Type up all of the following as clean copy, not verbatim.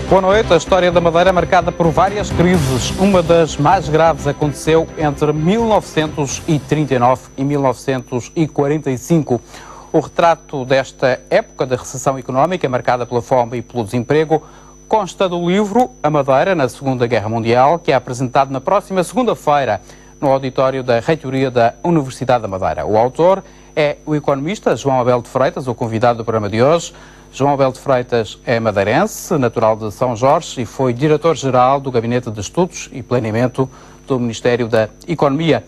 Boa noite. A história da Madeira é marcada por várias crises. Uma das mais graves aconteceu entre 1939 e 1945. O retrato desta época da recessão económica, marcada pela fome e pelo desemprego, consta do livro A Madeira na Segunda Guerra Mundial, que é apresentado na próxima segunda-feira no auditório da Reitoria da Universidade da Madeira. O autor é o economista João Abel de Freitas, o convidado do programa de hoje. João Abel de Freitas é madeirense, natural de São Jorge e foi diretor-geral do Gabinete de Estudos e Planeamento do Ministério da Economia.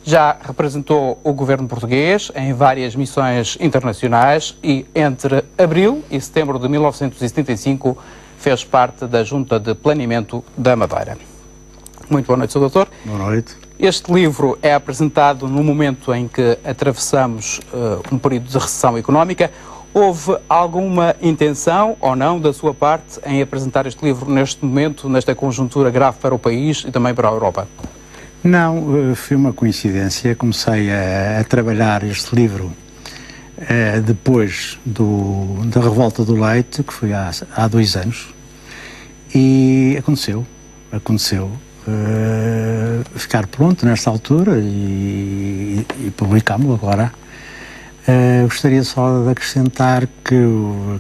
Já representou o governo português em várias missões internacionais e entre abril e setembro de 1975 fez parte da Junta de Planeamento da Madeira. Muito boa noite, Sr. Doutor. Boa noite. Este livro é apresentado no momento em que atravessamos um período de recessão económica. Houve alguma intenção ou não da sua parte em apresentar este livro neste momento, nesta conjuntura grave para o país e também para a Europa? Não, foi uma coincidência. Comecei a trabalhar este livro depois da Revolta do Leite, que foi há 2 anos, e aconteceu ficar pronto nesta altura e publicámo-lo agora. Gostaria só de acrescentar que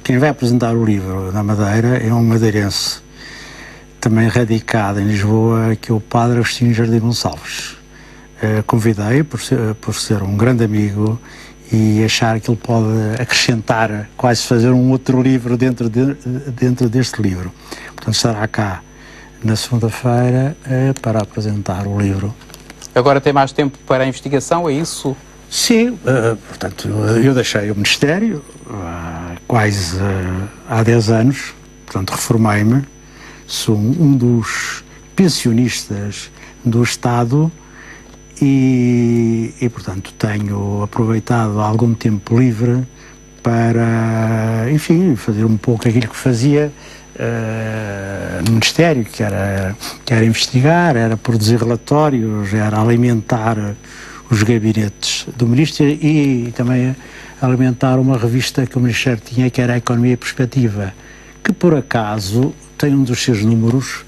quem vai apresentar o livro na Madeira é um madeirense, também radicado em Lisboa, que é o Padre Agostinho Jardim Gonçalves. Convidei por ser um grande amigo e achar que ele pode acrescentar, quase fazer um outro livro dentro deste livro. Portanto, estará cá na segunda-feira para apresentar o livro. Agora tem mais tempo para a investigação, é isso? Sim, portanto, eu deixei o Ministério quase há 10 anos, portanto, reformei-me, sou um dos pensionistas do Estado e, portanto, tenho aproveitado algum tempo livre para, enfim, fazer um pouco aquilo que fazia no Ministério, que era investigar, era produzir relatórios, era alimentar os gabinetes do Ministério e também alimentar uma revista que o Ministério tinha, que era a Economia e Perspectiva, que por acaso tem um dos seus números,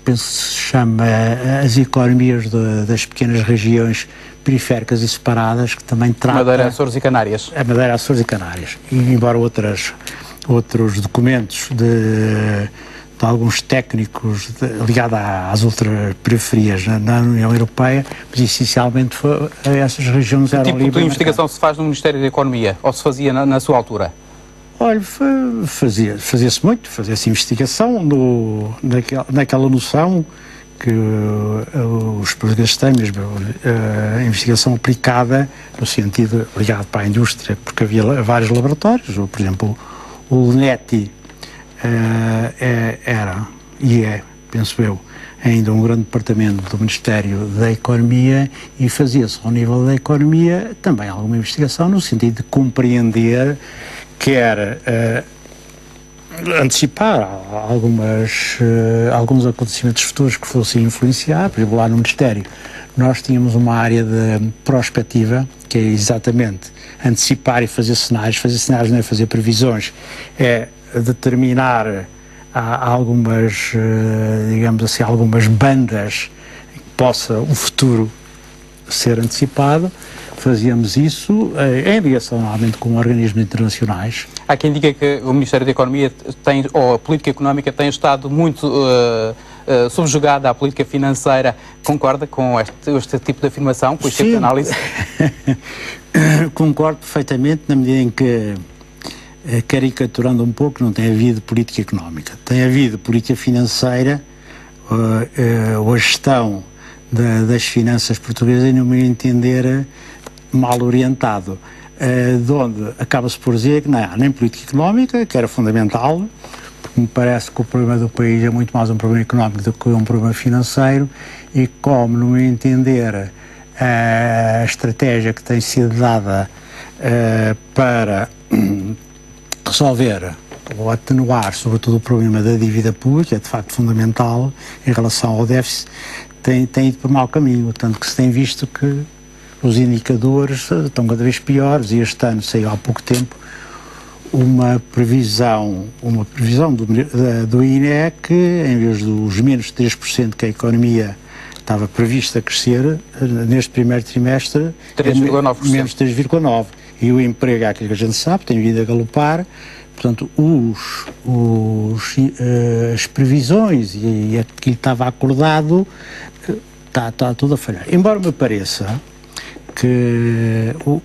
penso que se chama As Economias das Pequenas Regiões Periféricas e Separadas, que também trata... Madeira, Açores e Canárias. A Madeira, Açores e Canárias. E embora outros documentos de alguns técnicos ligados às outras periferias na União Europeia, mas essencialmente essas regiões eram livres. Que tipo de investigação se faz no Ministério da Economia, ou se fazia na sua altura? Olha, fazia-se muito, fazia-se investigação naquela noção que os portugueses têm, mesmo a investigação aplicada no sentido ligado para a indústria, porque havia vários laboratórios, por exemplo, o LNETI era e é, penso eu, ainda um grande departamento do Ministério da Economia e fazia-se ao nível da economia também alguma investigação no sentido de compreender, quer antecipar alguns acontecimentos futuros que fossem influenciar. Por exemplo, lá no Ministério nós tínhamos uma área de prospectiva, que é exatamente antecipar e fazer cenários não é fazer previsões, é determinar algumas, digamos assim, algumas bandas em que possa o futuro ser antecipado. Fazíamos isso em ligação normalmente com organismos internacionais. Há quem diga que o Ministério da Economia ou a política económica tem estado muito subjugada à política financeira. Concorda com este tipo de afirmação, com este tipo de análise? Concordo perfeitamente, na medida em que, caricaturando um pouco, não tem havido política económica. Tem havido política financeira, ou a gestão das finanças portuguesas, no meu entender, mal orientado, de onde acaba-se por dizer que não há nem política económica, que era fundamental, porque me parece que o problema do país é muito mais um problema económico do que um problema financeiro, e como, no meu entender, a estratégia que tem sido dada para resolver ou atenuar, sobretudo, o problema da dívida pública, é de facto fundamental em relação ao déficit, tem ido por mau caminho, tanto que se tem visto que os indicadores estão cada vez piores, e este ano saiu há pouco tempo uma previsão do INE que, em vez dos menos 3% que a economia estava prevista a crescer, neste primeiro trimestre, 3,9%. Menos 3,9%. E o emprego, aquilo que a gente sabe, tem vindo a galopar. Portanto, as previsões e aquilo que estava acordado está tudo a falhar. Embora me pareça que o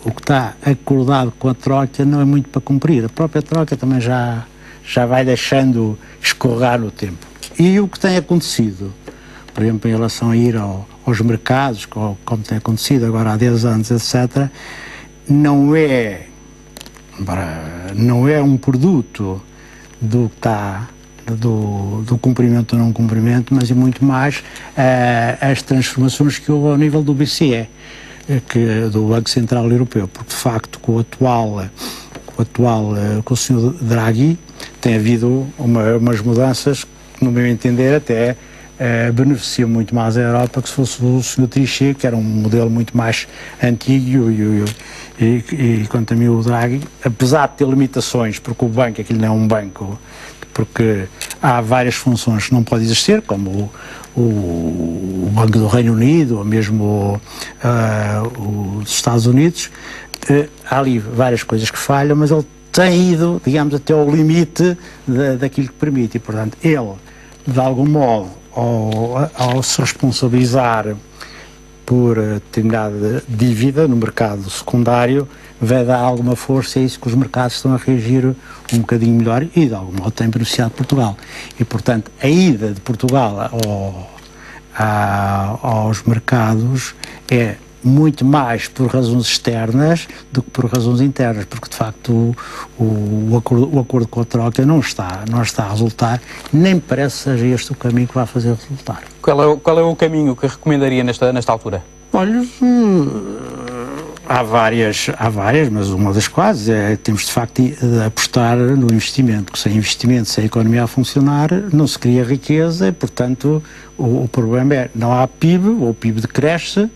que está acordado com a Troika não é muito para cumprir. A própria Troika também já vai deixando escorrer no tempo. E o que tem acontecido, por exemplo, em relação a ir aos mercados, como tem acontecido agora há 10 anos, etc., não é um produto do cumprimento ou não cumprimento, mas é muito mais as transformações que houve ao nível do BCE, do Banco Central Europeu, porque de facto com o Sr. Draghi tem havido umas mudanças que, no meu entender, até beneficiam muito mais a Europa que se fosse o Sr. Trichet, que era um modelo muito mais antigo, e quanto a mim o Draghi, apesar de ter limitações, porque o banco, aquilo não é um banco, porque há várias funções que não pode exercer, como o Banco do Reino Unido, ou mesmo os Estados Unidos, há ali várias coisas que falham, mas ele tem ido, digamos, até ao limite daquilo que permite, e portanto ele, de algum modo, ao se responsabilizar por determinada dívida no mercado secundário, vai dar alguma força a isso que os mercados estão a reagir um bocadinho melhor e de algum modo tem beneficiado Portugal. E portanto a ida de Portugal aos mercados é muito mais por razões externas do que por razões internas, porque de facto o acordo com a Troika não está a resultar, nem parece que seja este o caminho que vai fazer resultar. Qual é o caminho que recomendaria nesta altura? Olha, há várias, mas uma das quais temos de facto de apostar no investimento, porque sem investimento, sem a economia a funcionar, não se cria riqueza e, portanto, o problema é, não há PIB, ou o PIB decresce,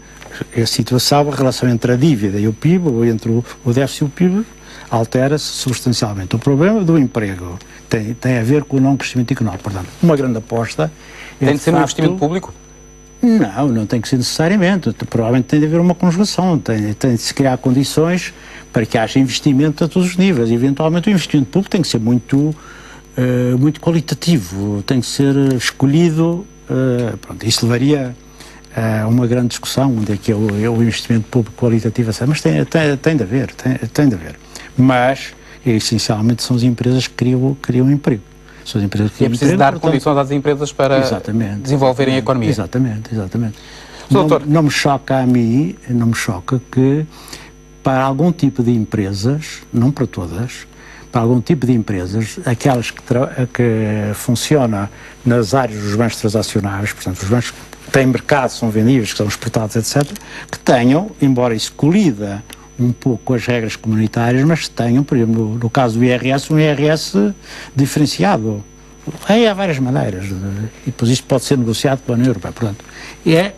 a situação, a relação entre a dívida e o PIB, ou entre o déficit e o PIB, altera-se substancialmente. O problema do emprego tem a ver com o não crescimento económico. Portanto, uma grande aposta... Tem de ser um investimento público? Não tem que ser necessariamente. Provavelmente tem de haver uma conjugação, tem de se criar condições para que haja investimento a todos os níveis. E, eventualmente, o investimento público tem que ser muito qualitativo, tem que ser escolhido. Isso levaria a uma grande discussão, onde é que é o investimento público qualitativo, mas tem de haver. Mas, essencialmente, são as empresas que criam emprego. São as empresas que é preciso dar condições às empresas para desenvolverem a economia. Exatamente. Doutor, não me choca que para algum tipo de empresas, não para todas, para algum tipo de empresas, aquelas que funcionam nas áreas dos bens transacionáveis, portanto, os bens que têm mercado, são vendíveis, que são exportados, etc., que tenham, embora isso colida um pouco com as regras comunitárias, mas tenham, por exemplo, no caso do IRS, um IRS diferenciado. Aí há várias maneiras, e depois isto pode ser negociado com a União Europeia. Portanto, é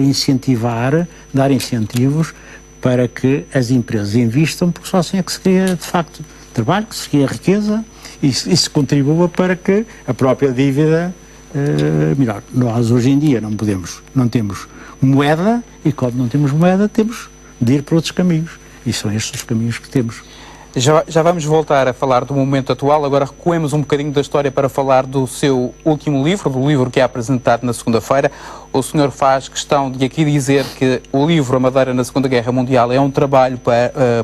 incentivar, dar incentivos para que as empresas investam, porque só assim é que se cria, de facto, trabalho, que se cria riqueza e se contribua para que a própria dívida melhor. Nós, hoje em dia, não temos moeda, e quando não temos moeda, temos de ir para outros caminhos. E são estes os caminhos que temos. Já vamos voltar a falar do momento atual, agora recuemos um bocadinho da história para falar do seu último livro, do livro que é apresentado na segunda-feira. O senhor faz questão de aqui dizer que o livro A Madeira na Segunda Guerra Mundial é um trabalho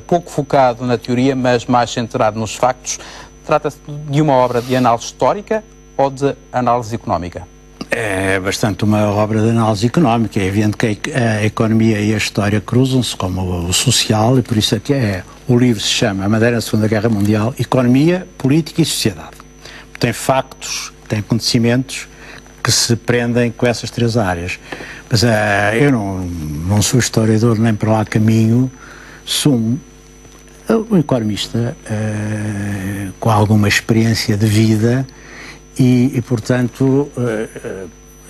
pouco focado na teoria, mas mais centrado nos factos. Trata-se de uma obra de análise histórica ou de análise económica? É bastante uma obra de análise económica. É evidente que a economia e a história cruzam-se como o social, e por isso é que o livro se chama A Madeira na Segunda Guerra Mundial, Economia, Política e Sociedade. Tem factos, tem acontecimentos que se prendem com essas três áreas. Mas eu não sou historiador nem para lá caminho, sou um economista com alguma experiência de vida. E portanto,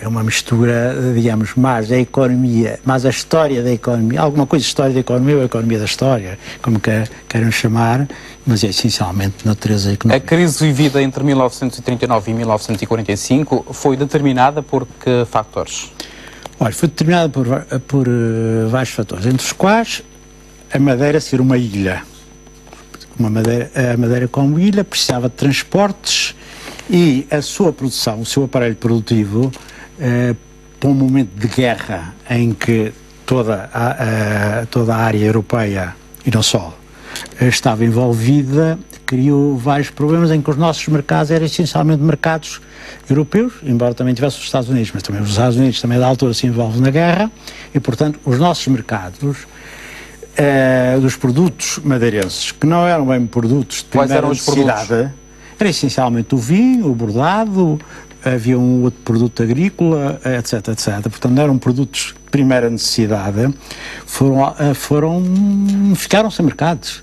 é uma mistura, digamos, mais a economia, mais a história da economia, alguma coisa de história da economia ou a economia da história, como queiram chamar, mas é essencialmente natureza económica. A crise vivida entre 1939 e 1945 foi determinada por que fatores? Olha, foi determinada por vários fatores, entre os quais a Madeira ser uma ilha. A Madeira como ilha precisava de transportes e a sua produção, o seu aparelho produtivo, para um momento de guerra em que toda a área europeia, e não só, estava envolvida, criou vários problemas em que os nossos mercados eram essencialmente mercados europeus, embora também tivesse os Estados Unidos, mas também os Estados Unidos também da altura se envolvem na guerra, e portanto os nossos mercados dos produtos madeirenses, que não eram bem produtos de primeira necessidade, era essencialmente o vinho, o bordado, havia um outro produto agrícola, etc, etc. Portanto, não eram produtos de primeira necessidade, ficaram sem mercados.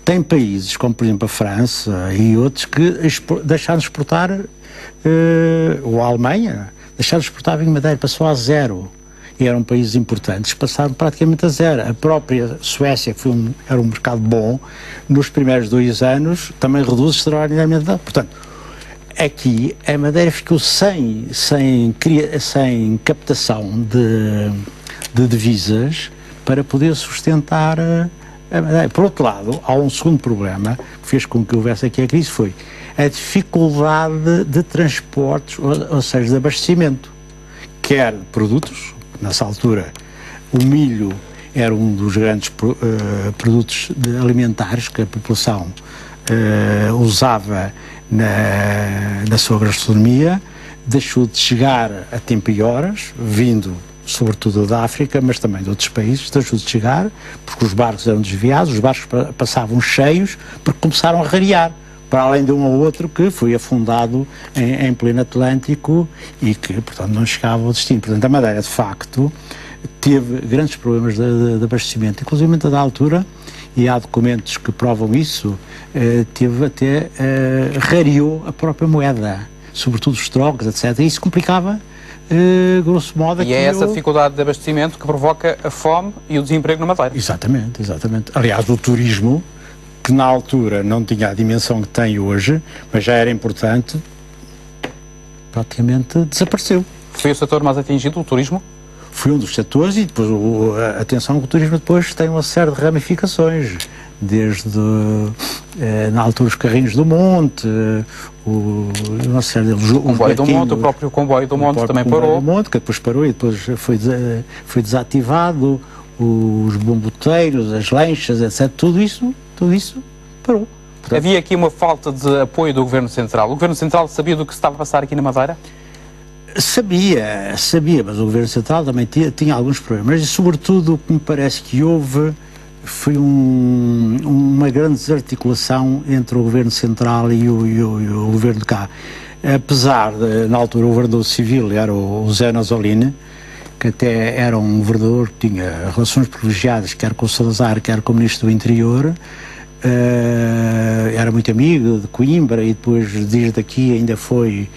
Tem países, como por exemplo a França e outros, que deixaram de exportar, ou a Alemanha, deixaram de exportar vinho madeira, passou a zero. E eram países importantes, passaram praticamente a zero. A própria Suécia, que era um mercado bom, nos primeiros 2 anos também reduz extraordinariamente. Portanto, aqui a Madeira ficou sem captação de divisas para poder sustentar a Madeira. Por outro lado, há um segundo problema que fez com que houvesse aqui a crise, foi a dificuldade de transportes, ou seja, de abastecimento, quer de produtos. Nessa altura, o milho era um dos grandes produtos alimentares que a população usava na sua gastronomia, deixou de chegar a tempo e horas, vindo sobretudo da África, mas também de outros países, deixou de chegar, porque os barcos eram desviados, os barcos passavam cheios, porque começaram a rarear, para além de um ou outro que foi afundado em pleno Atlântico e que, portanto, não chegava ao destino. Portanto, a Madeira, de facto, teve grandes problemas de abastecimento, inclusive da altura, e há documentos que provam isso, teve até, rareou a própria moeda, sobretudo os trocos, etc. E isso complicava, grosso modo... E é essa dificuldade de abastecimento que provoca a fome e o desemprego na Madeira. Exatamente, exatamente. Aliás, o turismo, que na altura não tinha a dimensão que tem hoje, mas já era importante, praticamente desapareceu. Foi o setor mais atingido, o turismo? Foi um dos setores e depois, atenção, que o turismo depois tem uma série de ramificações, desde, na altura, os carrinhos do monte, uma série deles... O comboio do monte, o próprio comboio do monte também parou. O comboio do monte, que depois parou e depois foi desativado, os bomboteiros, as lanchas, etc. Tudo isso parou. Portanto, havia aqui uma falta de apoio do Governo Central. O Governo Central sabia do que se estava a passar aqui na Madeira? Sabia, mas o Governo Central também tinha alguns problemas e, sobretudo, o que me parece que houve foi uma grande desarticulação entre o Governo Central e o Governo de cá. Apesar de, na altura, o governador civil era o Zé Nazolini, que até era um governador que tinha relações privilegiadas, quer com o Salazar, quer com o Ministro do Interior, era muito amigo de Coimbra e depois, desde aqui, ainda foi,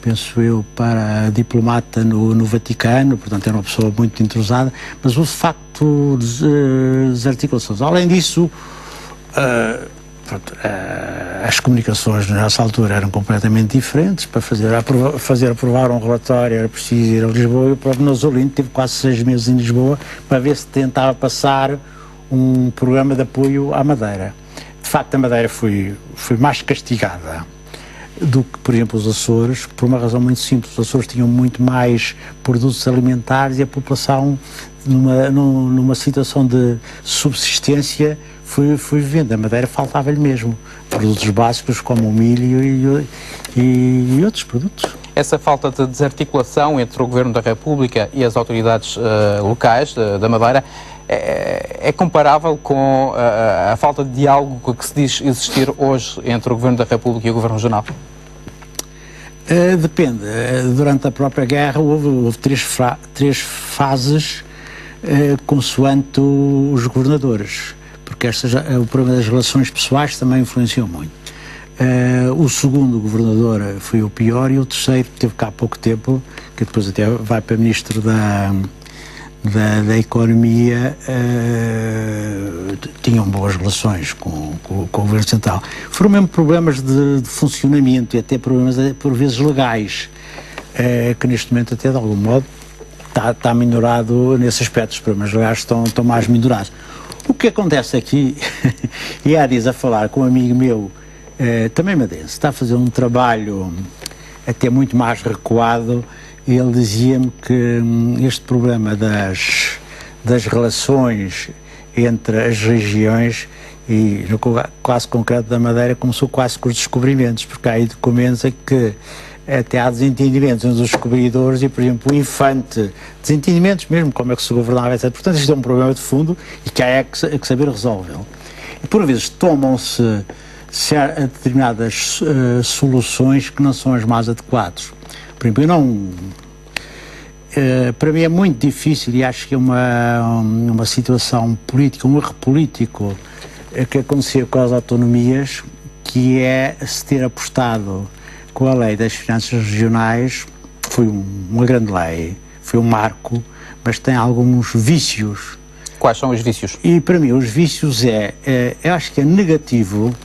penso eu, para diplomata no Vaticano, portanto era uma pessoa muito entrosada, mas houve de facto desarticulações. Além disso, as comunicações nessa altura eram completamente diferentes. Para fazer aprovar um relatório era preciso ir a Lisboa, e o próprio Nazolini teve quase 6 meses em Lisboa para ver se tentava passar um programa de apoio à Madeira. De facto, a Madeira foi mais castigada do que, por exemplo, os Açores, por uma razão muito simples. Os Açores tinham muito mais produtos alimentares e a população, numa situação de subsistência, foi vivendo. A Madeira faltava-lhe mesmo produtos básicos como o milho e outros produtos. Essa falta de desarticulação entre o Governo da República e as autoridades locais da Madeira é comparável com a falta de diálogo que se diz existir hoje entre o Governo da República e o Governo Regional? Depende. Durante a própria guerra houve três fases consoante os governadores, porque o problema das relações pessoais também influenciou muito. O segundo governador foi o pior e o terceiro teve cá há pouco tempo, que depois até vai para ministro da Economia, tinham boas relações com o Governo Central. Foram mesmo problemas de funcionamento e até problemas, por vezes, legais, que neste momento até de algum modo está minorado nesse aspecto. Os problemas legais estão mais minorados. O que acontece aqui, e há dias a falar com um amigo meu, também madeirense, está a fazer um trabalho até muito mais recuado, e ele dizia-me que este problema das relações entre as regiões, e no caso concreto da Madeira, começou quase com os descobrimentos, porque há aí documentos em que até há desentendimentos entre os descobridores e, por exemplo, o infante, desentendimentos mesmo, como é que se governava, etc. Portanto, isto é um problema de fundo e que há que saber resolvê-lo. E, por vezes, tomam-se determinadas soluções que não são as mais adequadas. Por exemplo, para mim é muito difícil, e acho que é uma situação política, um erro político que aconteceu com as autonomias, que é se ter apostado com a lei das finanças regionais. Foi uma grande lei, foi um marco, mas tem alguns vícios. Quais são os vícios? E para mim os vícios eu acho que é negativo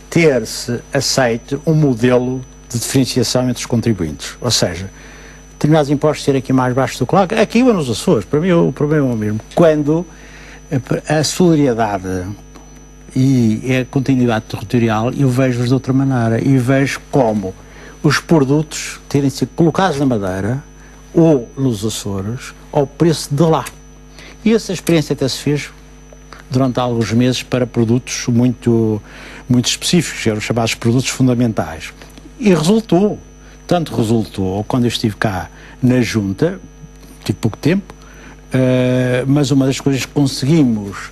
ter-se aceito um modelo de diferenciação entre os contribuintes, ou seja, determinados impostos serem aqui mais baixos do que lá, aqui ou nos Açores. Para mim o problema é o mesmo. Quando a solidariedade e a continuidade territorial, eu vejo-os de outra maneira, e vejo como os produtos terem sido colocados na Madeira ou nos Açores ao preço de lá. E essa experiência até se fez durante alguns meses para produtos muito específicos, eram chamados produtos fundamentais. E resultou, tanto resultou, quando eu estive cá na Junta, tive pouco tempo, mas uma das coisas que conseguimos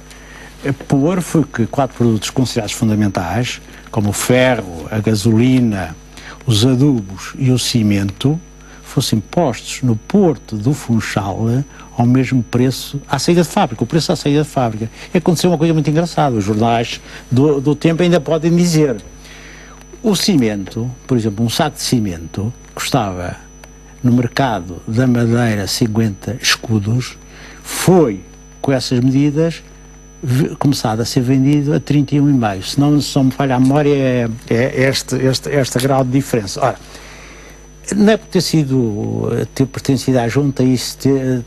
pôr foi que 4 produtos considerados fundamentais, como o ferro, a gasolina, os adubos e o cimento, fossem postos no Porto do Funchal ao mesmo preço à saída de fábrica, o preço à saída de fábrica. E aconteceu uma coisa muito engraçada, os jornais do tempo ainda podem dizer. O cimento, por exemplo, um saco de cimento custava no mercado da Madeira 50 escudos, foi, com essas medidas, começado a ser vendido a 31,5. Se não me falha a memória, é este grau de diferença. Ora, não é por ter pertencido à Junta isso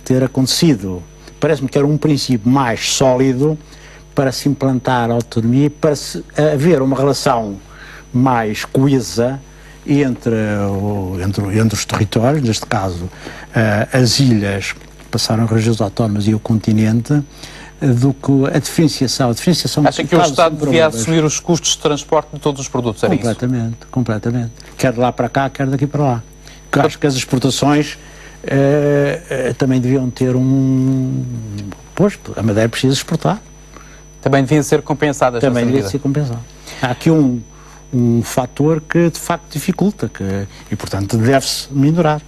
ter acontecido. Parece-me que era um princípio mais sólido para se implantar a autonomia, para haver uma relação mais coesa entre os territórios, neste caso as ilhas passaram a regiões autónomas e o continente, do que a diferenciação. Acha que o Estado devia assumir os custos de transporte de todos os produtos? Era completamente, isso? Completamente. Quer de lá para cá, quer daqui para lá. Porque acho que as exportações também deviam ter Pois, a Madeira precisa exportar. Também deviam ser compensadas. Também devia ser compensado. Há aqui um fator que de facto dificulta, e portanto deve-se minorar.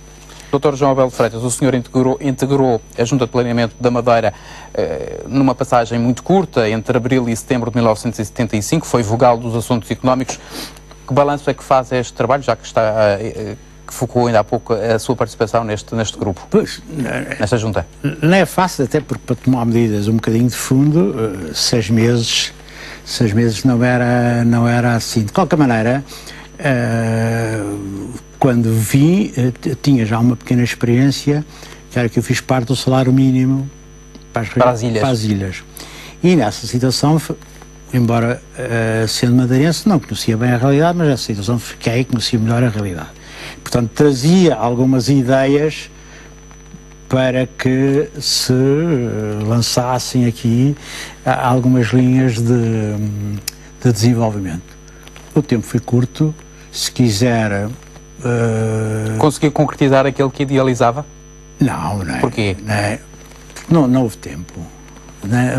Dr. João Abel de Freitas, o senhor integrou a Junta de Planeamento da Madeira numa passagem muito curta, entre abril e setembro de 1975, foi vogal dos assuntos económicos. Que balanço é que faz este trabalho, já que que focou ainda há pouco a sua participação neste grupo, pois, nesta Junta? Não é fácil, até porque para tomar medidas um bocadinho de fundo, 6 meses não era assim. De qualquer maneira, quando vim, tinha já uma pequena experiência, que era que eu fiz parte do salário mínimo para as ilhas. E nessa situação, embora sendo madeirense, não conhecia bem a realidade, mas nessa situação fiquei e conhecia melhor a realidade. Portanto, trazia algumas ideias para que se lançassem aqui algumas linhas de desenvolvimento. O tempo foi curto, se quiser... Conseguiu concretizar aquilo que idealizava? Não é. Porquê? Não houve tempo. né,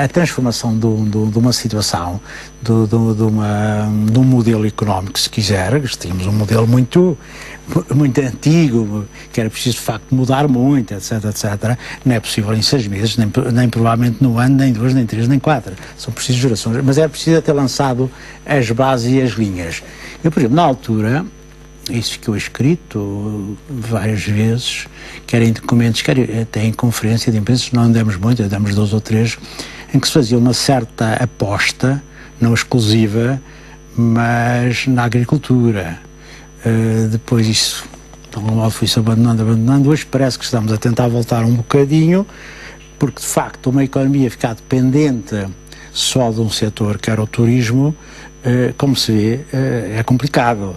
a transformação de uma situação, de um modelo económico, se quiser. Tínhamos um modelo muito antigo, que era preciso de facto mudar muito, etc, etc. Não é possível em 6 meses, nem provavelmente no ano, nem 2, nem 3, nem 4. São precisas gerações, mas era preciso ter lançado as bases e as linhas. Eu, por exemplo, na altura, isso ficou escrito várias vezes, quer em documentos, quer até em conferência de imprensa, não andamos muito, andamos 2 ou 3, em que se fazia uma certa aposta, não exclusiva, mas na agricultura. Depois isso, de algum modo, foi-se abandonando. Hoje parece que estamos a tentar voltar um bocadinho, porque de facto uma economia ficar dependente só de um setor, que era o turismo, como se vê, é complicado.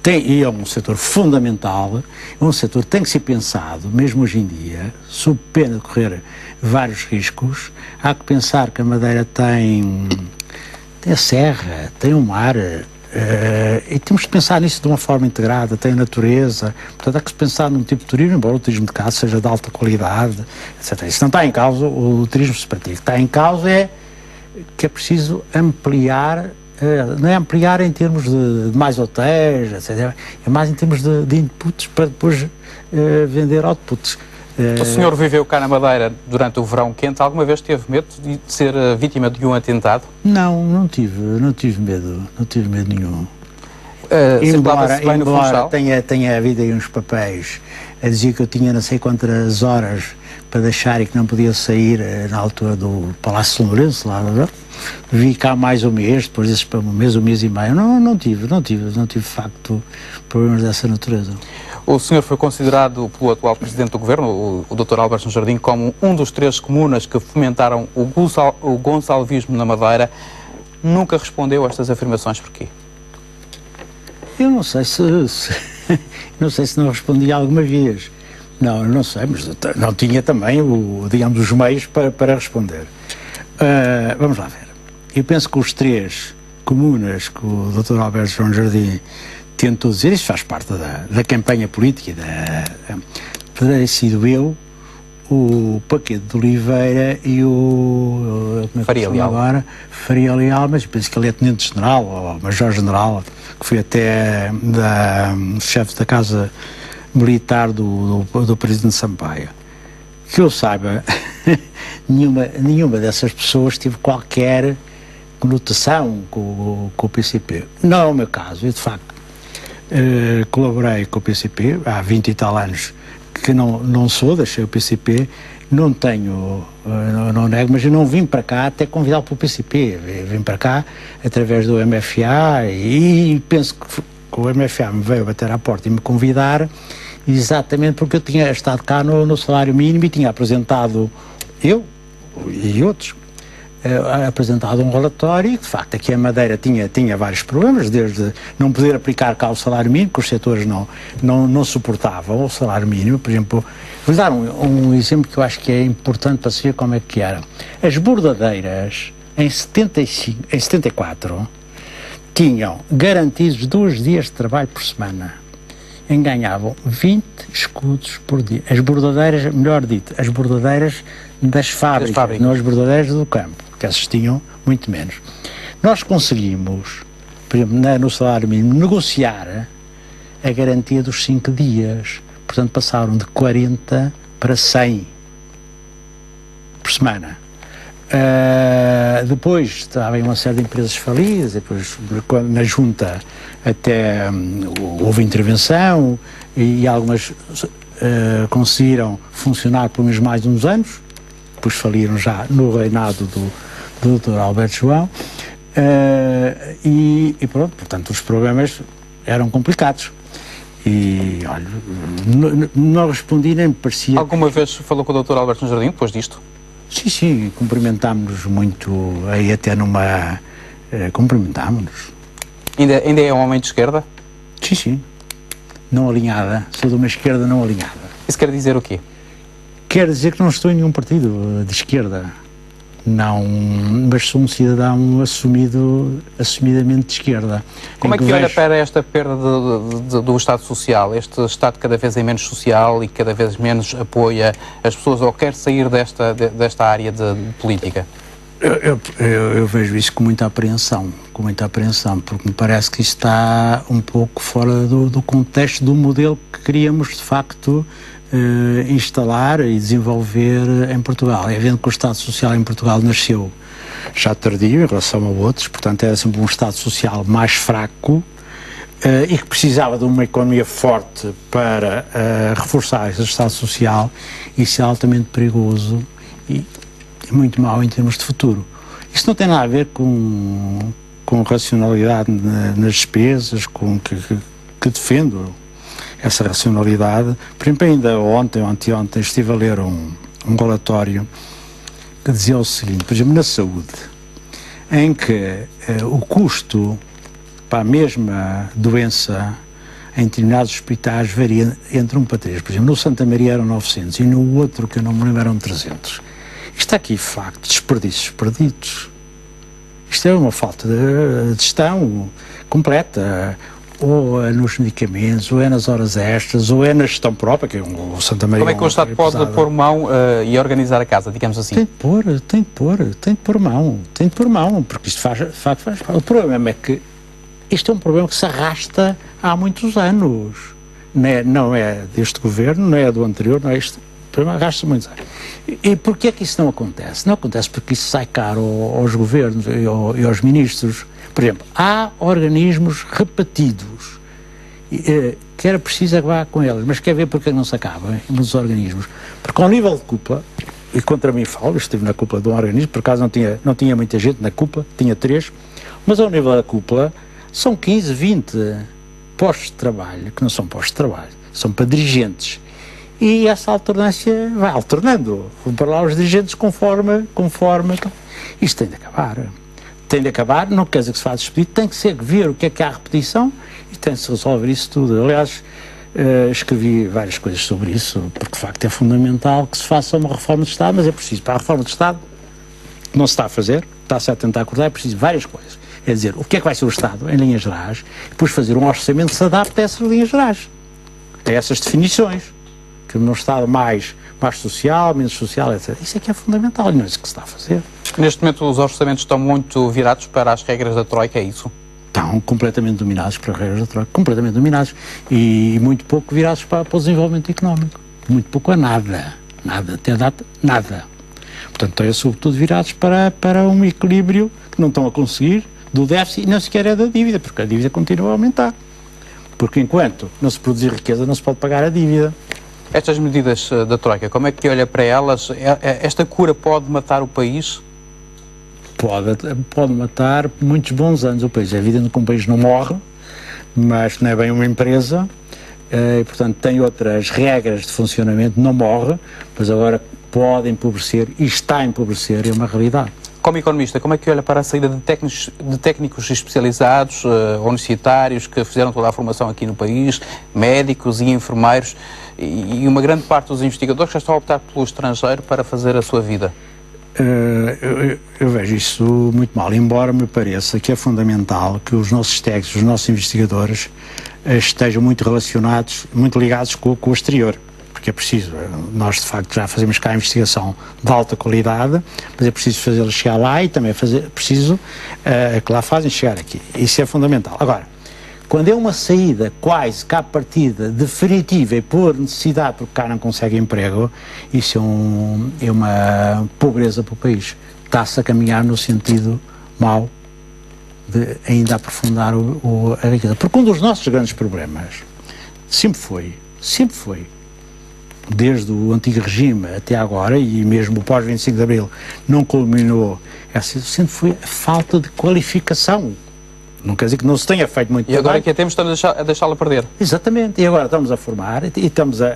E é um setor fundamental, é um setor que tem que ser pensado, mesmo hoje em dia, sob pena de correr vários riscos. Há que pensar que a Madeira tem a serra, tem o mar, e temos que pensar nisso de uma forma integrada, tem a natureza. Portanto, há que pensar num tipo de turismo, embora o turismo de casa seja de alta qualidade, etc. Isso não está em causa o turismo separativo. O que está em causa é que é preciso ampliar. Não é ampliar em termos de mais hotéis, etc. É mais em termos de inputs para depois vender outputs. O senhor viveu cá na Madeira durante o verão quente. Alguma vez teve medo de ser vítima de um atentado? Não tive medo nenhum. Embora tenha havido aí uns papéis a dizer que eu tinha não sei quantas horas para deixar e que não podia sair na altura do Palácio de Lourenço, lá, vi cá mais um mês, depois desses um mês e meio, não tive de facto problemas dessa natureza. O senhor foi considerado pelo atual Presidente do Governo, o Dr. Alberto Jardim, como um dos 3 comunas que fomentaram o gonçalvismo na Madeira. Nunca respondeu a estas afirmações, porquê? Eu não sei se não respondi alguma vez. Não sei, mas não tinha também digamos, os meios para responder. Vamos lá ver. Eu penso que os 3 comunas que o Dr. Alberto João Jardim tentou dizer, isso faz parte da campanha política, terei sido eu, o Paquete de Oliveira e o Faria Leal. Agora, Faria Leal, mas penso que ele é Tenente-General ou Major-General, que foi até chefe da Casa Militar do Presidente Sampaio. Que eu saiba, nenhuma dessas pessoas teve qualquer conotação com o PCP. Não é o meu caso. Eu, de facto, colaborei com o PCP há 20 e tal anos que não sou, deixei o PCP, não nego, mas eu não vim para cá até convidado pelo PCP. Vim para cá através do MFA e penso que o MFA me veio bater à porta e me convidar exatamente porque eu tinha estado cá no salário mínimo e tinha apresentado, eu e outros, apresentado um relatório e, de facto, aqui a Madeira tinha vários problemas, desde não poder aplicar cá o salário mínimo, que os setores não suportavam o salário mínimo. Por exemplo, vou dar um exemplo que eu acho que é importante para se ver como é que era. As bordadeiras, em 74, tinham garantidos 2 dias de trabalho por semana. Ganhavam 20 escudos por dia. As bordadeiras, melhor dito, as bordadeiras das fábricas, não as bordadeiras do campo, que essas tinham muito menos. Nós conseguimos, por exemplo, no salário mínimo, negociar a garantia dos 5 dias. Portanto, passaram de 40 para 100 por semana. Depois estavam uma série de empresas falidas, depois na junta até houve intervenção e algumas conseguiram funcionar por menos mais de uns anos, depois faliram já no reinado do Dr. Alberto João, e pronto, portanto os problemas eram complicados. E olha, não respondi, nem me parecia. Alguma vez falou com o Dr. Alberto Jardim depois disto? Sim, cumprimentámos-nos muito, aí até numa... cumprimentámos-nos. Ainda é um homem de esquerda? Sim, não alinhada, sou de uma esquerda não alinhada. Isso quer dizer o quê? Quer dizer que não estou em nenhum partido de esquerda, mas sou um cidadão assumidamente de esquerda. Como é que olha para esta perda do Estado Social? Este Estado cada vez é menos social e cada vez menos apoia as pessoas ou quer sair desta área de política? Eu vejo isso com muita apreensão, porque me parece que isto está um pouco fora do contexto do modelo que queríamos, de facto, instalar e desenvolver em Portugal. É evidente que o Estado Social em Portugal nasceu já tardio em relação a outros, portanto era sempre um Estado Social mais fraco e que precisava de uma economia forte para reforçar esse Estado Social. Isso é altamente perigoso e muito mau em termos de futuro. Isto não tem nada a ver com racionalidade nas despesas, que defendo essa racionalidade. Por exemplo, ainda ontem ou anteontem estive a ler um relatório que dizia o seguinte, por exemplo, na saúde, em que o custo para a mesma doença em determinados hospitais varia entre 1 para 3. Por exemplo, no Santa Maria eram 900 e no outro, que eu não me lembro, eram 300. Isto aqui, de facto, desperdícios perdidos. Isto é uma falta de gestão completa, ou é nos medicamentos, ou é nas horas extras, ou é na gestão própria, que o Santa Maria... Como é que o Estado pode pôr mão e organizar a casa, digamos assim? Tem de pôr mão, porque isto faz... O problema é que isto é um problema que se arrasta há muitos anos. Não é deste governo, não é do anterior, não é este... Arrasta muitos anos. E porquê é que isso não acontece? Não acontece porque isso sai caro aos governos e aos ministros. Por exemplo, há organismos repetidos que era preciso acabar com eles, mas quer ver porque não se acaba nos organismos? Porque ao nível de cúpula, e contra mim falo, eu estive na cúpula de um organismo, por acaso não tinha muita gente na cúpula, tinha 3, mas ao nível da cúpula são 15, 20 postos de trabalho, que não são postos de trabalho, são para dirigentes. E essa alternância vai alternando. Vão para lá os dirigentes conforme. Isto tem de acabar. Tem de acabar, não quer dizer que se faça despedir, tem que ser ver o que é a repetição e tem de se resolver isso tudo. Aliás, escrevi várias coisas sobre isso, porque de facto é fundamental que se faça uma reforma de Estado, mas é preciso, para a reforma de Estado, que não se está a fazer, está-se a tentar acordar, é preciso várias coisas. É dizer, o que é que vai ser o Estado, em linhas gerais, e depois fazer um orçamento que se adapte a essas linhas gerais, a essas definições. Que num Estado mais social, menos social, etc. Isso é que é fundamental, não é isso que se está a fazer. Neste momento os orçamentos estão muito virados para as regras da Troika, é isso? Estão completamente dominados para as regras da Troika, completamente dominados. E muito pouco virados para o desenvolvimento económico. Muito pouco a nada. Nada, até a data, nada. Portanto, estão sobretudo virados para um equilíbrio que não estão a conseguir do déficit e não sequer é da dívida, porque a dívida continua a aumentar. Porque enquanto não se produzir riqueza, não se pode pagar a dívida. Estas medidas da Troika, como é que olha para elas? Esta cura pode matar o país? Pode matar muitos bons anos o país. É evidente que um país não morre, mas não é bem uma empresa, e, portanto tem outras regras de funcionamento, não morre, mas agora pode empobrecer e está a empobrecer, é uma realidade. Como economista, como é que olha para a saída de técnicos especializados, universitários, que fizeram toda a formação aqui no país, médicos e enfermeiros, e uma grande parte dos investigadores que já estão a optar pelo estrangeiro para fazer a sua vida? Eu vejo isso muito mal, embora me pareça que é fundamental que os nossos técnicos, os nossos investigadores estejam muito relacionados, muito ligados com o exterior. Porque é preciso, nós de facto já fazemos cá a investigação de alta qualidade, mas é preciso fazê-la chegar lá e também é preciso que lá fazem chegar aqui. Isso é fundamental. Agora, quando é uma saída quase cá partida definitiva e por necessidade, porque cá não consegue emprego, isso é uma pobreza para o país. Está-se a caminhar no sentido mau de ainda aprofundar a riqueza. Porque um dos nossos grandes problemas sempre foi, desde o antigo regime até agora, e mesmo o pós-25 de Abril não culminou, sempre foi a falta de qualificação. Não quer dizer que não se tenha feito muito trabalho. E agora que a temos, estamos a deixá-la perder. Exatamente, e agora estamos a formar e estamos a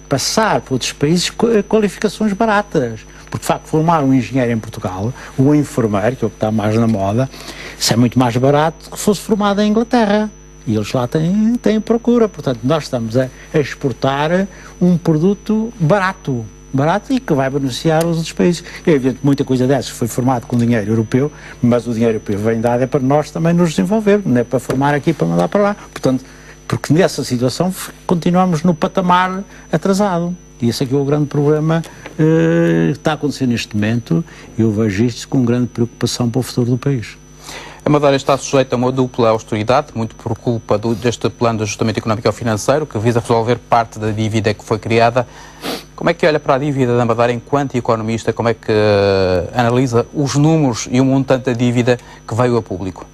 passar por outros países qualificações baratas. Porque, de facto, formar um engenheiro em Portugal, ou um enfermeiro, que é o que está mais na moda, isso é muito mais barato do que fosse formado em Inglaterra. E eles lá têm procura. Portanto, nós estamos a exportar um produto barato. barato e que vai beneficiar os outros países. É evidente que muita coisa dessas foi formada com dinheiro europeu, mas o dinheiro europeu vem dado é para nós também nos desenvolver, não é para formar aqui para mandar para lá. Portanto, porque nessa situação continuamos no patamar atrasado. E esse aqui é o grande problema que está a acontecer neste momento, e eu vejo isto com grande preocupação para o futuro do país. A Madeira está sujeita a uma dupla austeridade, muito por culpa deste plano de ajustamento económico e financeiro, que visa resolver parte da dívida que foi criada. Como é que olha para a dívida da Madeira enquanto economista? Como é que analisa os números e o montante da dívida que veio a público?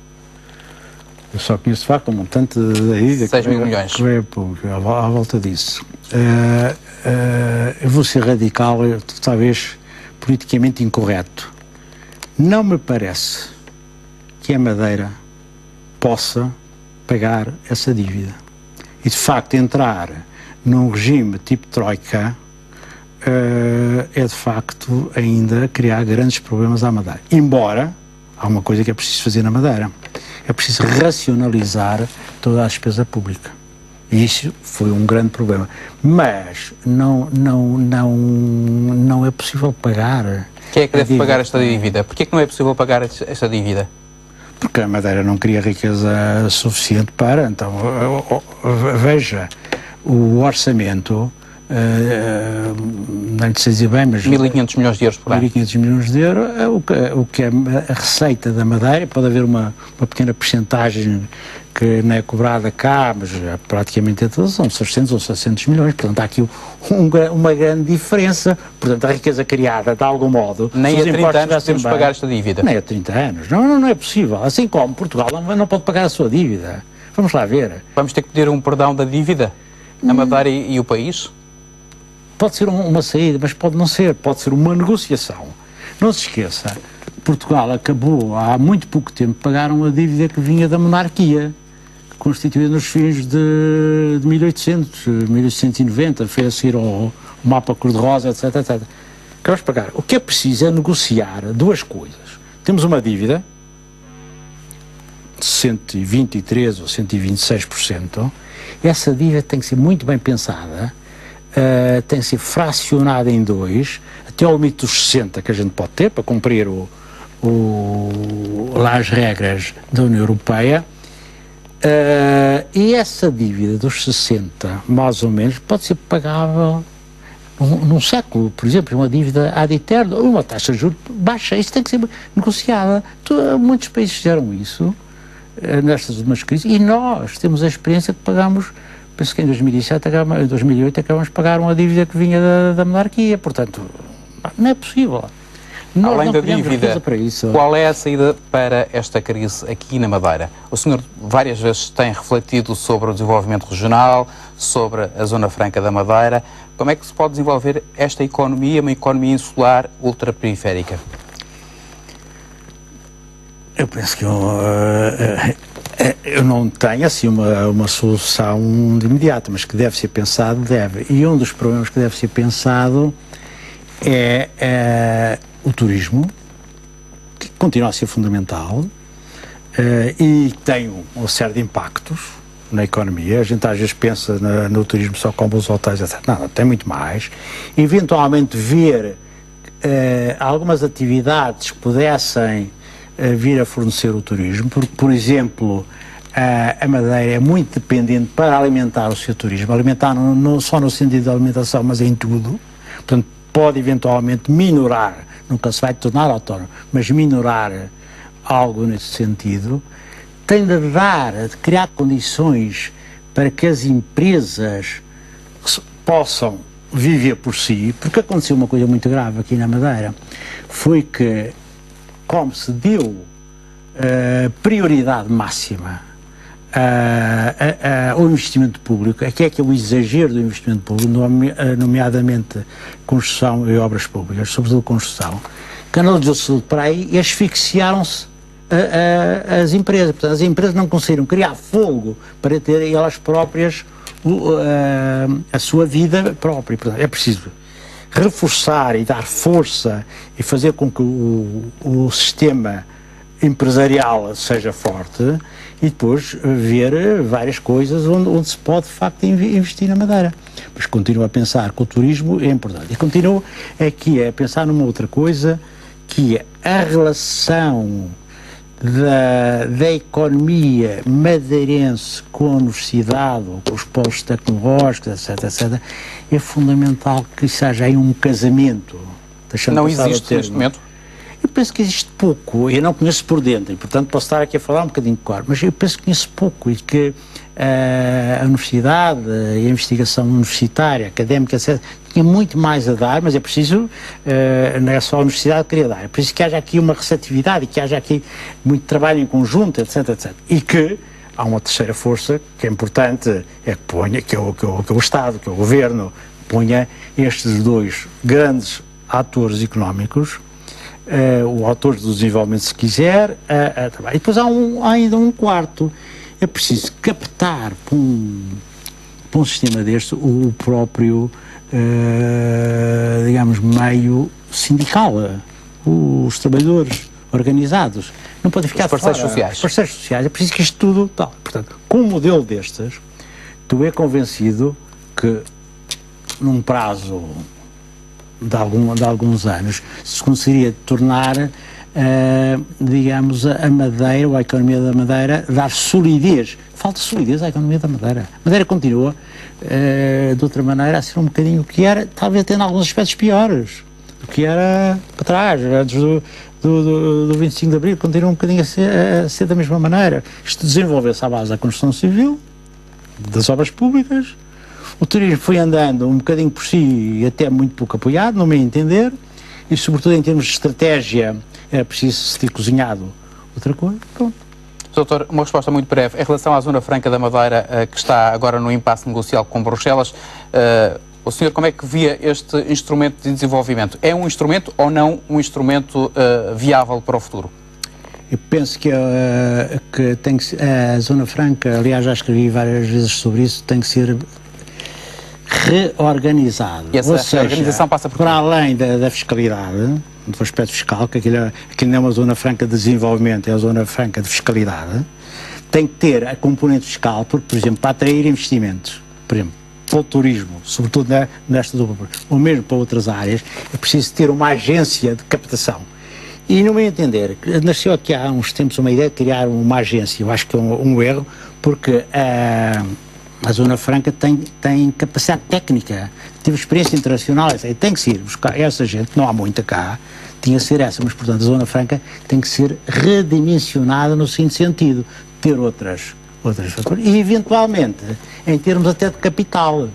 Eu só conheço de facto o montante da dívida 6 mil milhões. Que veio a público, à volta disso. Eu vou ser radical, talvez politicamente incorreto. Não me parece que a Madeira possa pagar essa dívida. E, de facto, entrar num regime tipo Troika é, de facto, ainda criar grandes problemas à Madeira. Embora, há uma coisa que é preciso fazer na Madeira. É preciso racionalizar toda a despesa pública. E isso foi um grande problema. Mas não é possível pagar. Quem é que deve pagar esta dívida? Porquê é que não é possível pagar esta dívida? Porque a Madeira não cria riqueza suficiente para. Então, veja, o orçamento, não lhe sei dizer bem, mas 1.500 milhões de euros por ano. 1.500 milhões de euros, o que é a receita da Madeira. Pode haver uma pequena percentagem que não é cobrada cá, mas praticamente são 600 ou 700 milhões. Portanto, há aqui uma grande diferença. Portanto, a riqueza criada, de algum modo... Nem a 30 anos podemos pagar esta dívida. Nem a 30 anos. Não é possível. Assim como Portugal não pode pagar a sua dívida. Vamos lá ver. Vamos ter que pedir um perdão da dívida? A Madeira e o país? Pode ser uma saída, mas pode não ser. Pode ser uma negociação. Não se esqueça, Portugal acabou há muito pouco tempo de pagar uma dívida que vinha da monarquia, constituída nos fins de 1890, foi a seguir ao mapa cor-de-rosa, etc. Acabamos de pagar. O que é preciso é negociar duas coisas. Temos uma dívida de 123% ou 126%. Essa dívida tem que ser muito bem pensada, tem que ser fracionada em dois, até ao limite dos 60% que a gente pode ter, para cumprir lá as regras da União Europeia. E essa dívida dos 60, mais ou menos, pode ser pagável num século, por exemplo, uma dívida ad eterno, uma taxa de juros baixa. Isso tem que ser negociada. Muitos países fizeram isso nestas últimas crises, e nós temos a experiência que pagamos, penso que em 2007, em 2008, acabamos de pagar uma dívida que vinha da monarquia. Portanto, não é possível. Nós Além não da dívida, para isso. Qual é a saída para esta crise aqui na Madeira? O senhor várias vezes tem refletido sobre o desenvolvimento regional, sobre a Zona Franca da Madeira. Como é que se pode desenvolver esta economia, uma economia insular ultraperiférica? Eu penso que eu não tenho assim uma solução de imediato, mas que deve ser pensado, deve. E um dos problemas que deve ser pensado é o turismo, que continua a ser fundamental e tem uma série de impactos na economia. A gente às vezes pensa no turismo só como os hotéis, etc. Não, tem muito mais. Eventualmente ver algumas atividades que pudessem vir a fornecer o turismo, porque, por exemplo, a Madeira é muito dependente para alimentar o seu turismo, alimentar não só no sentido da alimentação, mas em tudo. Portanto, pode eventualmente minorar, nunca se vai tornar autónomo, mas minorar algo nesse sentido. Tem de criar condições para que as empresas possam viver por si, porque aconteceu uma coisa muito grave aqui na Madeira, foi que, como se deu prioridade máxima ao investimento público, que é o exagero do investimento público, nomeadamente construção e obras públicas, sobretudo construção, canalizou-se para aí e asfixiaram-se as empresas. Portanto, as empresas não conseguiram criar fogo para terem elas próprias a sua vida própria. Portanto, é preciso reforçar e dar força e fazer com que o sistema empresarial seja forte, e depois ver várias coisas onde se pode, de facto, investir na Madeira. Mas continuo a pensar que o turismo é importante. E continuo aqui a pensar numa outra coisa, que é a relação da economia madeirense com a universidade, ou com os polos tecnológicos, etc., etc., é fundamental que haja aí um casamento. Não existe neste momento? Eu penso que existe pouco, eu não conheço por dentro, e portanto posso estar aqui a falar um bocadinho claro, mas eu penso que conheço pouco e que a universidade, a investigação universitária, académica, etc., tinha muito mais a dar, mas é preciso, não é só a universidade que queria dar, é preciso que haja aqui uma receptividade e que haja aqui muito trabalho em conjunto, etc., etc. E que há uma terceira força que é importante, é que ponha, que é o Estado, que é o Governo, ponha estes dois grandes atores económicos, o autor do desenvolvimento, se quiser, e depois há ainda um quarto. É preciso captar para um sistema deste o próprio, digamos, meio sindical, os trabalhadores organizados. Não podem ficar fora. Os parceiros sociais. Os parceiros sociais. É preciso que isto tudo tal. Portanto, com um modelo destes, tu é convencido que num prazo de alguns anos se conseguiria tornar, digamos, a Madeira, ou a economia da Madeira, dar solidez. Falta solidez à economia da Madeira. A Madeira continua, de outra maneira, a ser um bocadinho o que era, talvez tendo alguns aspectos piores do que era para trás, antes do 25 de Abril, continua um bocadinho a ser da mesma maneira. Isto desenvolveu-se à base da construção civil, das obras públicas. O turismo foi andando um bocadinho por si e até muito pouco apoiado, no meu entender, e sobretudo em termos de estratégia era preciso se ter cozinhado outra coisa. Pronto. Doutor, uma resposta muito breve. Em relação à Zona Franca da Madeira, que está agora no impasse negocial com Bruxelas, o senhor como é que via este instrumento de desenvolvimento? É um instrumento ou não um instrumento viável para o futuro? Eu penso que tem que a Zona Franca, aliás já escrevi várias vezes sobre isso, tem que ser reorganizado. E essa reorganização passa por para além da fiscalidade, do aspecto fiscal, que aquilo não é uma zona franca de desenvolvimento, é a zona franca de fiscalidade, tem que ter a componente fiscal, porque, por exemplo, para atrair investimentos, por exemplo, para o turismo, sobretudo nesta dupla, ou mesmo para outras áreas, é preciso ter uma agência de captação. E, no meu entender, nasceu aqui há uns tempos uma ideia de criar uma agência. Eu acho que é um erro, porque a Zona Franca tem capacidade técnica, teve experiência internacional, tem que ser buscar essa gente, não há muita cá, tinha que ser essa, mas portanto a Zona Franca tem que ser redimensionada no seguinte sentido, ter outras fatores, e eventualmente em termos até de capital.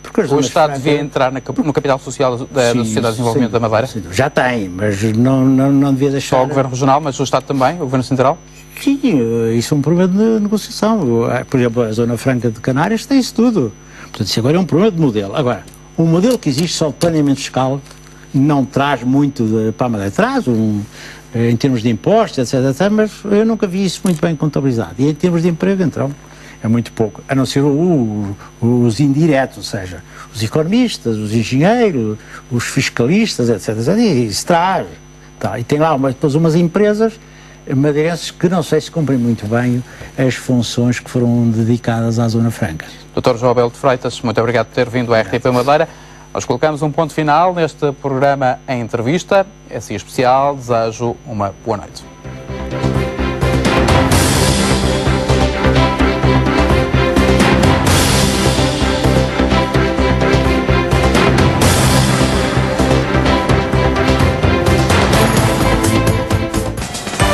Porque o Estado devia entrar no capital social da Sociedade de Desenvolvimento da Madeira? Sim, já tem, mas não devia deixar... Só o Governo Regional, mas o Estado também, o Governo Central? Sim, isso é um problema de negociação. Por exemplo, a Zona Franca de Canárias tem isso tudo. Portanto, isso agora é um problema de modelo. Agora, o modelo que existe só de planeamento fiscal não traz muito para a Madeira. Traz em termos de impostos, etc, mas eu nunca vi isso muito bem contabilizado. E em termos de emprego, então, é muito pouco. A não ser os indiretos, ou seja, os economistas, os engenheiros, os fiscalistas, etc. E isso traz. Tá, e tem lá depois umas empresas madeirenses que não sei se cumprem muito bem as funções que foram dedicadas à Zona Franca. Dr. João Abel de Freitas, muito obrigado por ter vindo à RTP Madeira. Nós colocamos um ponto final neste programa em entrevista. É assim especial. Desejo uma boa noite.